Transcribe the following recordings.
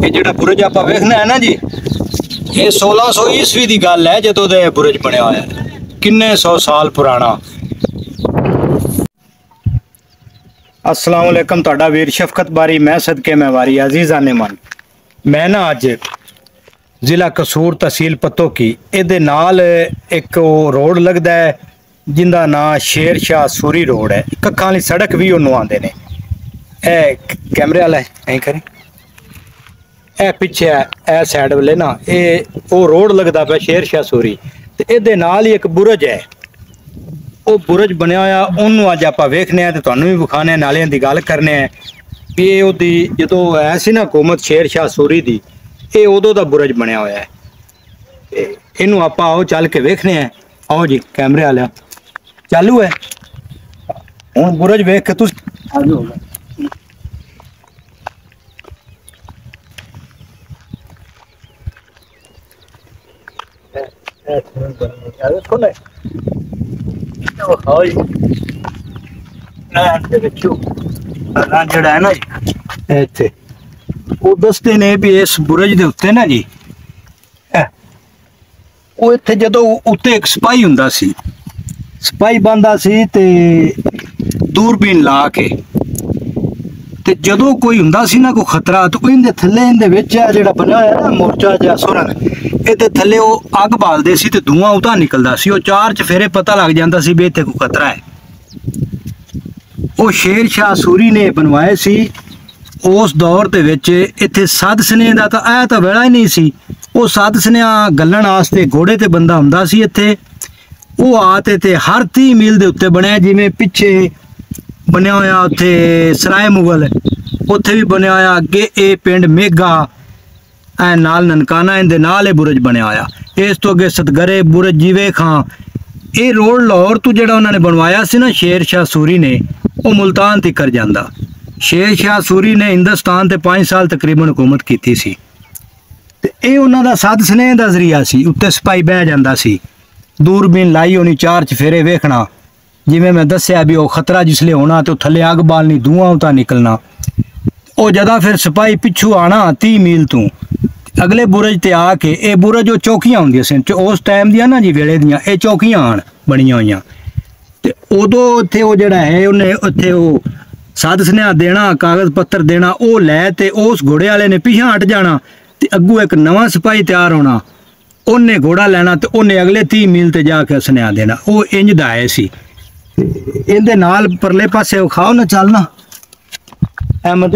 ये जिहड़ा बुरज आपां वेखना है ना जी, ये 1600 ईस्वी की गल है जदों दा बुरज बनया होया है, किन्ने 100 साल पुराना। अस्सलाम वालेकुम, तुहाडा वीर शफकत बारी, मैं सदके मैं वारी अजीज़ आने मन। मैं ना अज जिला कसूर तहसील पत्तो की इहदे नाल एक रोड लगदा है जिंदा नाम शेर शाह सूरी रोड है, कक्खां वाली सड़क भी उन्होंने आंदे ने। ए कैमरे वाला ऐ करें, ए पिछे ए साइड वाले ना ये वो रोड लगता पे शेर शाह सूरी, ते इहदे नाल ही एक बुरज है, वो बुरज बनया होया, उन्होंने अज आप वेखने हैं, तुहानू भी विखाने, नालियां दी गल करने हैं भी ये ओदी जदों है सी ना हुकूमत शेर शाह सूरी दी, ये उदों दा बुरज बनया होया है। इनू आप आओ चल के वेखने हैं। आओ जी कैमरे वाले चालू है, हुण बुरज वेख के तुस देखो ना जड़ा है ना इत्थे वो दसते ने भी इस बुरज दे उत्ते ना जी, वो इत्थे जदों उत्ते एक सिपाही हुंदा सी, सिपाही बंदा सी ते दूरबीन ला के, ते जदों कोई हुंदा सी ना कोई खतरा, तो इहदे थल्ले इहदे विच जेहड़ा बनया होया ना मोर्चा जिहा सुरंग, इहदे थल्ले वो अग बालदे सी ते धुआं उतां निकलदा सी, वो चार चफेरे पता लग जांदा सी भी इत्थे कोई खतरा है। वो शेर शाह सूरी ने बनवाए सी उस दौर दे विच। इत्थे सद सनेह दा तां ऐ तां वेला ही नहीं सी, वो सद सनेहा गल्लण वास्ते घोड़े ते बंदा हुंदा सी इत्थे, वो आते ते हर 30 मील दे उत्ते बनया, जिवें पिछे बनया होया उत्थे सराय मुगल, उत्थे भी बनया होया, अगे ये पिंड मेघा ऐ नाल ननकाना, इहदे नाल ये बुरज बनया होया, इस तो अगे सतगरे बुरज जीवे खां। ये रोड लाहौर तो जिहड़ा उन्होंने बनवाया सी ना शेर शाह सूरी ने, वो मुल्तान तिकर जांदा। शेर शाह सूरी ने हिंदुस्तान ते 5 साल तकरीबन हुकूमत की सी, ते ये उन्हां दा सद स्नेह दा जरिया सी। उत्ते सिपाही बह जांदा सी, दूरबीन लाई होनी, चार चफेरे वेखना, जिवें मैं दस्सिया भी वो खतरा जिसले होना तो थल्ले अग बालनी, धुआं उतां निकलना। वो जदा फिर सिपाही पिछू आना 30 मील तू अगले बुरज ते आके, ये बुरज वो चौकियां होंदियां सन उस टाइम दियां ना जी, वेले दियां ये चौकियां आन बनियां होइयां, ते उदों उत्थे वो जिहड़ा है उन्हें उत्थे वो सद स्नेहा देना, कागज पत्तर देना, वो लै ते उस घोड़े वाले ने पिछा हट जाना, ते अग्गू एक नवां सिपाही तैयार होना, उन्हें घोड़ा लेना ते उन्हें अगले 30 मील ते जाके स्नेहा देना। वो इंज दा है सी। इहदे नाल परले पासे विखाओ ना, चलना अहमद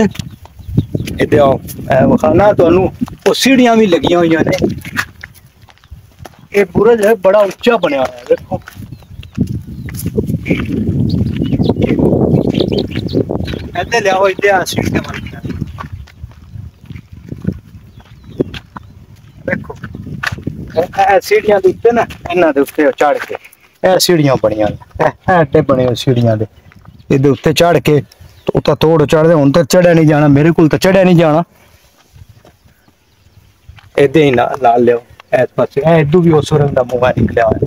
इधर आओ, विखाना तुहानू वो सीढ़ियां भी लगियां हुई ने। ये बुरज है बड़ा उच्चा बनया हुआ है, देखो इधर लियाओ, इधर सीढ़ियां बनियां देखो, सीढ़ियां दे उत्ते ना, इन्हां दे उत्ते चढ़ के ए सीढ़ियां बनियां ने, एडे बने सीढ़ियां दे, इहदे उत्ते चढ़ के उता तोड़ चढ़दे, हुण तो चढ़िया नहीं जाना, मेरे को तो चढ़िया नहीं जाना। इधर ही ला लियो इस पासे, इधू भी उस सुरंग दा मुंह निकलिया होया।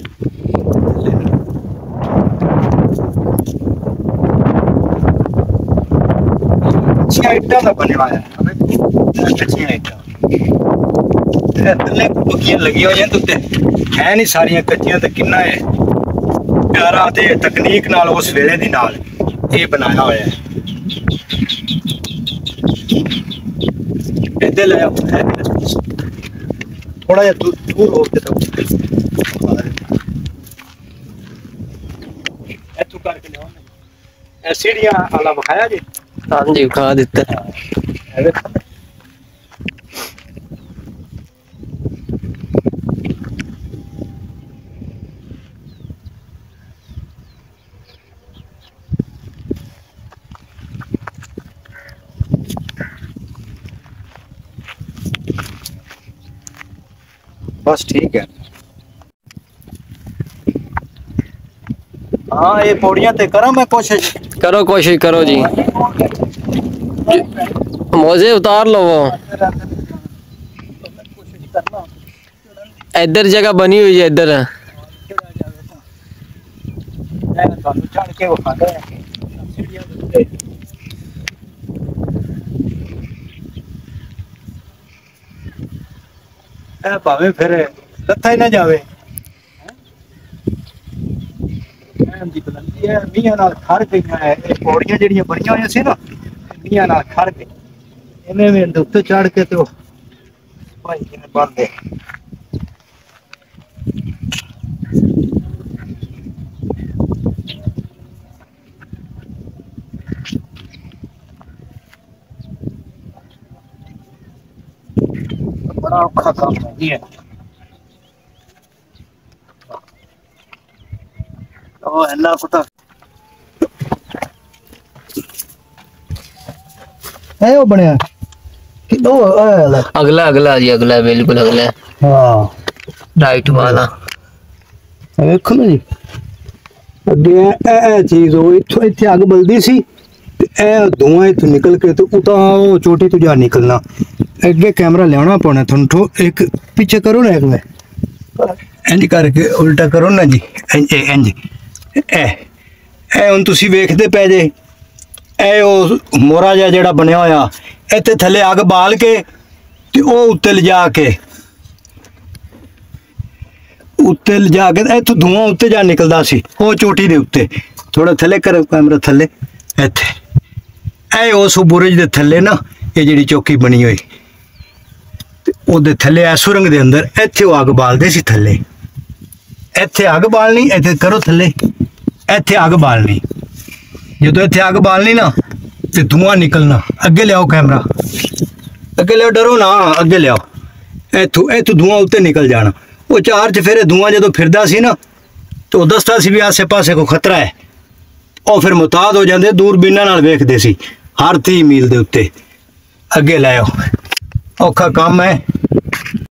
अच्छियां ईटां दा बनया होया है, अच्छियां ईटां थल्ले पक्कियां लगी हुई हैं, उत्ते है नहीं सारियां कच्चियां, ते किन्ना है प्यारा ते तकनीक नाल उस वेले दी नाल ये बनाया होया है। इधर ले आओ, थोड़ा जा दूर हो के तू करके ले आओ। सीढ़ियां वाला विखाया जी? हाँ जी विखा दिता। बस ठीक है। हाँ ये पौड़ियां ते करा, मैं कोशिश करो जी, मोजे उतार लो। वो इधर जगह बनी हुई है, इधर चढ़ के ਇਹ ਭਾਵੇਂ ਫਿਰ ਲੱਥਾ ਹੀ ਨਾ ਜਾਵੇ। ਦੀ ਬੁਲੰਦੀ ਹੈ, ਮੀਂਹਾਂ ਨਾਲ ਖੜ ਗਈਆਂ ਹੈ। ਇਹ ਪੌੜੀਆਂ ਜਿਹੜੀਆਂ ਬਣੀਆਂ ਹੋਈਆਂ ਸੀ ਨਾ, ਮੀਂਹਾਂ ਨਾਲ ਖੜ ਗਈ। ਇਹਨੇ ਵੀ ਇਹਦੇ ਉੱਤੇ ਚੜ ਕੇ ਤੇ ਉਹ ਭਾਈ ਕਿਵੇਂ ਬੰਦੇ बड़ा औखा काम है ये। ओ अल्लाह कुत्ता है वो बनया कि दो अगला अगला जी, अगला बिल्कुल अगला। हां राइट वाला देखो ना जी, अगे ए चीज हो इथों इथे अग बलदी सी ते ए धुआं इथों निकल के तो उता वो चोटी तो जा निकलना। अगे कैमरा लेना पौना थोड़ा, एक पीछे करो ना, एक में इंज करके उल्टा करो ना जी, इंज इंज ए हुण तुसीं वेखदे पै जे ए ओ मोरा जिहा जिहड़ा बनया होया इत्थे थल्ले अग बाल के ते ओ उत्ते लिजा के इत्थों धुआं उत्ते जा निकलदा सी ओ चोटी दे उत्ते। थोड़ा थल्ले करो कैमरा, थल्ले इत्थे ए उस बुरज दे थल्ले ना ये जिहड़ी चौकी बनी होई ਉਹਦੇ ਥੱਲੇ ਐ ਸੁਰੰਗ ਦੇ ਅੰਦਰ ਇੱਥੇ ਉਹ ਅੱਗ ਬਾਲਦੇ ਸੀ। ਥੱਲੇ ਇੱਥੇ ਅੱਗ ਬਾਲਣੀ, ਇੱਥੇ ਕਰੋ ਥੱਲੇ ਇੱਥੇ ਅੱਗ ਬਾਲਣੀ। ਜਦੋਂ ਇੱਥੇ ਅੱਗ ਬਾਲਣੀ ਨਾ ਤੇ ਧੂਆਂ ਨਿਕਲਣਾ। ਅੱਗੇ ਲਿਆਓ ਕੈਮਰਾ, ਅੱਗੇ ਲਿਆਓ, ਡਰੋ ਨਾ, ਅੱਗੇ ਲਿਆਓ। ਇੱਥੋਂ ਧੂਆਂ ਉੱਤੇ ਨਿਕਲ ਜਾਣਾ। ਉਹ ਚਾਰ ਚਫੇਰੇ ਧੂਆਂ ਜਦੋਂ ਫਿਰਦਾ ਸੀ ਨਾ ਤੇ ਉਹ ਦੱਸਦਾ ਸੀ ਵੀ ਆਸੇ ਪਾਸੇ ਕੋਈ ਖਤਰਾ ਹੈ। ਉਹ ਫਿਰ ਮੁਤਾਦ ਹੋ ਜਾਂਦੇ, ਦੂਰਬੀਨਾਂ ਨਾਲ ਵੇਖਦੇ ਸੀ ਹਰ 30 ਮੀਲ ਦੇ ਉੱਤੇ। ਅੱਗੇ ਲਾਓ, ਔਖਾ ਕੰਮ ਹੈ।